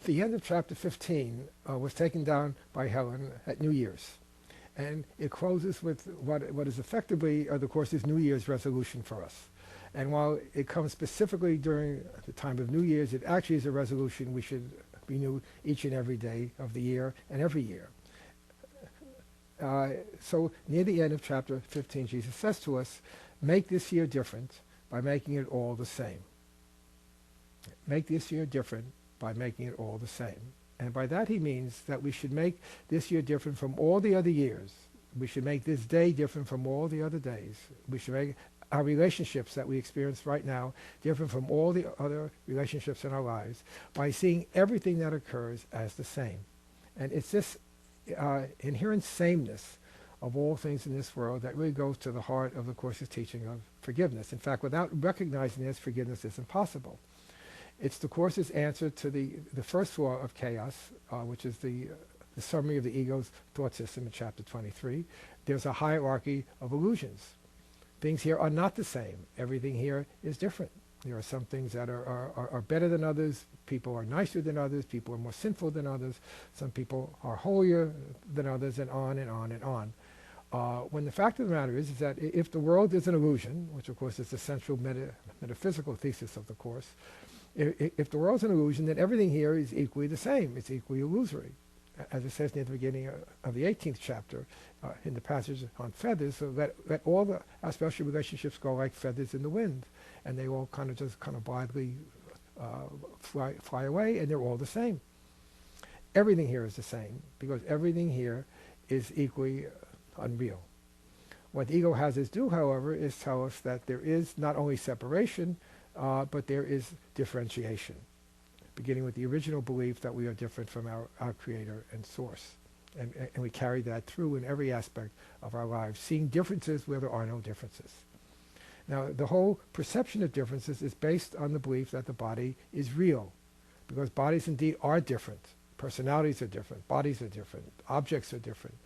The end of chapter 15 was taken down by Helen at New Year's. And it closes with what is effectively the Course's New Year's resolution for us. And while it comes specifically during the time of New Year's, it actually is a resolution we should renew each and every day of the year and every year. So near the end of chapter 15, Jesus says to us, make this year different by making it all the same. Make this year different by making it all the same. And by that he means that we should make this year different from all the other years. We should make this day different from all the other days. We should make our relationships that we experience right now different from all the other relationships in our lives by seeing everything that occurs as the same. And it's this inherent sameness of all things in this world that really goes to the heart of the Course's teaching of forgiveness. In fact, without recognizing this, forgiveness is impossible. It's the Course's answer to the first law of chaos, which is the summary of the ego's thought system in chapter 23. There's a hierarchy of illusions. Things here are not the same. Everything here is different. There are some things that are better than others. People are nicer than others. People are more sinful than others. Some people are holier than others, and on and on and on. When the fact of the matter is that if the world is an illusion, which of course is the central metaphysical thesis of the Course, if the world is an illusion, then everything here is equally the same. It's equally illusory. As it says near the beginning of the 18th chapter, in the passage on feathers, so let all our special relationships go like feathers in the wind, and they all kind of blithely fly away, and they're all the same. Everything here is the same, because everything here is equally unreal. What the ego has us do, however, is tell us that there is not only separation, but there is differentiation, beginning with the original belief that we are different from our Creator and Source. And we carry that through in every aspect of our lives, seeing differences where there are no differences. Now, the whole perception of differences is based on the belief that the body is real, because bodies indeed are different. Personalities are different, bodies are different, objects are different.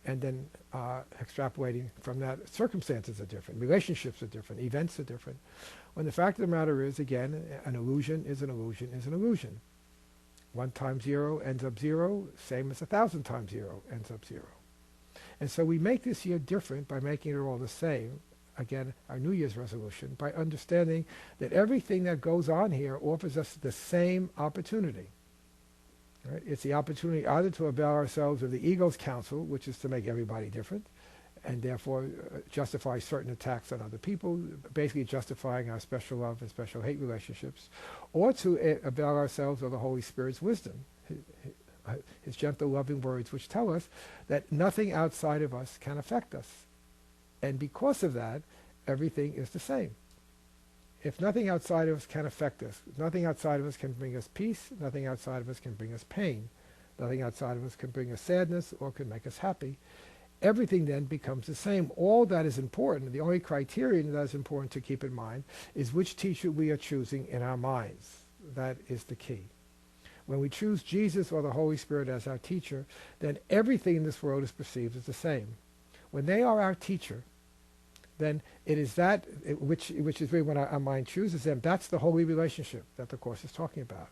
And then extrapolating from that, circumstances are different, relationships are different, events are different. When the fact of the matter is, again, an illusion is an illusion is an illusion. 1 times 0 ends up 0, same as 1,000 times 0 ends up 0. And so we make this year different by making it all the same, again, our New Year's resolution, by understanding that everything that goes on here offers us the same opportunity. Right? It's the opportunity either to avail ourselves of the ego's counsel, which is to make everybody different, and therefore justify certain attacks on other people, basically justifying our special love and special hate relationships, or to avail ourselves of the Holy Spirit's wisdom, his gentle, loving words, which tell us that nothing outside of us can affect us. And because of that, everything is the same. If nothing outside of us can affect us, nothing outside of us can bring us peace, nothing outside of us can bring us pain, nothing outside of us can bring us sadness or can make us happy, everything then becomes the same. All that is important, the only criterion that is important to keep in mind, is which teacher we are choosing in our minds. That is the key. When we choose Jesus or the Holy Spirit as our teacher, then everything in this world is perceived as the same. When they are our teacher, then it is that which is really when our mind chooses them. That's the holy relationship that the Course is talking about.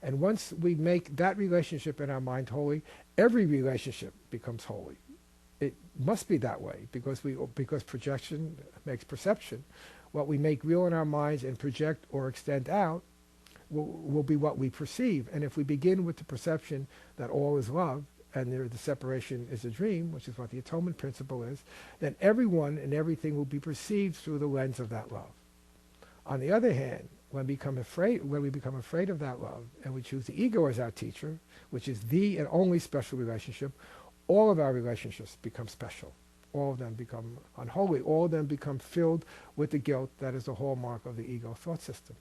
And once we make that relationship in our mind holy, every relationship becomes holy. It must be that way because projection makes perception. What we make real in our minds and project or extend out will be what we perceive. And if we begin with the perception that all is love, and the separation is a dream, which is what the atonement principle is, then everyone and everything will be perceived through the lens of that love. On the other hand, when we become afraid of that love, and we choose the ego as our teacher, which is the and only special relationship, all of our relationships become special. All of them become unholy. All of them become filled with the guilt that is the hallmark of the ego thought system.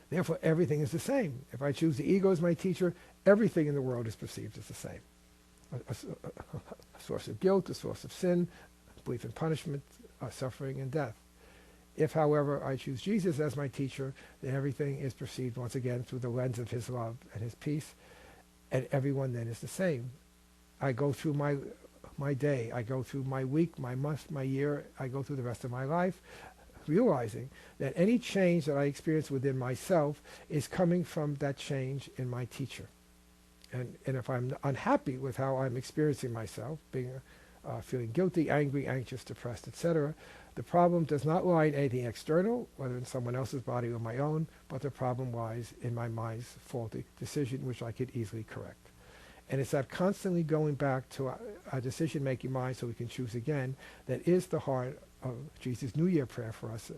Therefore, everything is the same. If I choose the ego as my teacher, everything in the world is perceived as the same. A source of guilt, a source of sin, belief in punishment, suffering, and death. If, however, I choose Jesus as my teacher, then everything is perceived once again through the lens of his love and his peace, and everyone then is the same. I go through my day, I go through my week, my month, my year, I go through the rest of my life, realizing that any change that I experience within myself is coming from that change in my teacher. And if I'm unhappy with how I'm experiencing myself, being feeling guilty, angry, anxious, depressed, etc., the problem does not lie in anything external, whether in someone else's body or my own, but the problem lies in my mind's faulty decision, which I could easily correct. And it's that constantly going back to a decision-making mind so we can choose again that is the heart of Jesus' New Year prayer for us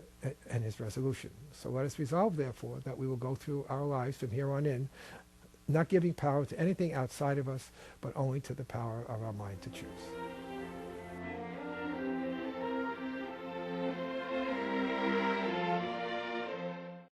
and his resolution. So let us resolve, therefore, that we will go through our lives from here on in, not giving power to anything outside of us, but only to the power of our mind to choose.